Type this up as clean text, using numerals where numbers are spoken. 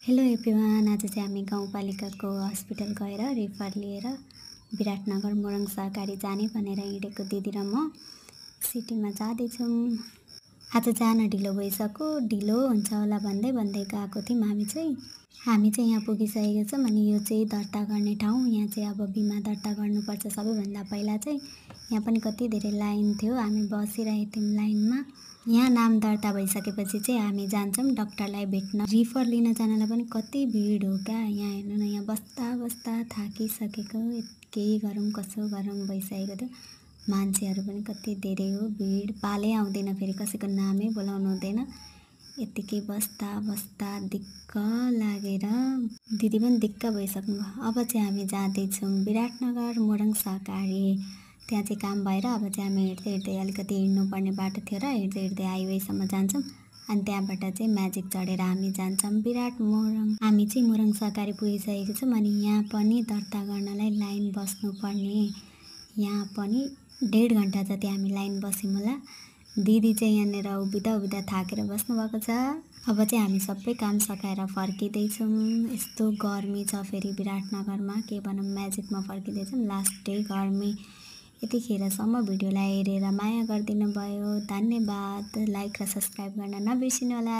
Hello everyone, आज चाहिँ हामी गाउँपालिकाको हस्पिटल गएर रिफर लिएर विराटनगर मोरङ सहकारी जाने भनेर हिँडेको दिदी र म सिटीमा जाँदैछौँ। आज जान ढिलो भइसक्यो, ढिलो हुन्छ होला भन्दै भन्दै गएको थियौँ। हामी चाहिँ यहाँ पुगिसकेको छौँ। अनि यो चाहिँ दर्ता गर्ने ठाउँ। यहाँ चाहिँ अब बिमा दर्ता गर्नुपर्छ सबैभन्दा पहिला चाहिँ। यहाँ पनि कति धेरै लाइन थियो, हामी बसिरहेको थियौँ लाइनमा। यहाँ नाम दर्ता भइसकेपछि चाहिँ हामी जान्छौँ डाक्टरलाई भेट्न। रिफर लिन जानलाई पनि कति भिड हो क्या। यहाँ हेर्नु न, यहाँ बस्दा बस्दा थाकिसकेको, केही गरौँ कसो गरौँ भइसकेको थियो। मान्छेहरू पनि कति धेरै हो, भिड पालै आउँदैन, फेरि कसैको नामै बोलाउनु हुँदैन। यतिकै बस्दा बस्दा दिक्क लागेर दिदी पनि दिक्क भइसक्नु भयो। अब चाहिँ हामी जाँदैछौँ विराटनगर मोरङ सहकारी। त्यहाँ चाहिँ काम भएर अब चाहिँ हामी हिँड्दै हिँड्दै अलिकति हिँड्नुपर्ने बाटो थियो र हिँड्दै हिँड्दै हाइवेसम्म जान्छौँ। अनि त्यहाँबाट चाहिँ म्याजिक चढेर हामी जान्छौँ विराट मोरङ। हामी चाहिँ मोरङ सहकारी पुगिसकेको छौँ। अनि यहाँ पनि दर्ता गर्नलाई लाइन बस्नुपर्ने। यहाँ पनि 1.5 घन्टा जति हामी लाइन बस्यौँ होला। दिदी चाहिँ यहाँनिर उभिँदा उभिँदा थाकेर बस्नुभएको छ। अब चाहिँ हामी सबै काम सकाएर फर्किँदैछौँ। यस्तो गर्मी छ फेरि विराटनगरमा, के भनौँ, म्याजिकमा फर्किँदैछौँ। लास्ट डे गर्मी। यतिखेरसम्म भिडियोलाई हेरेर माया गरिदिनु भयो, धन्यवाद। लाइक र सब्सक्राइब गर्न नबिर्सिनु होला।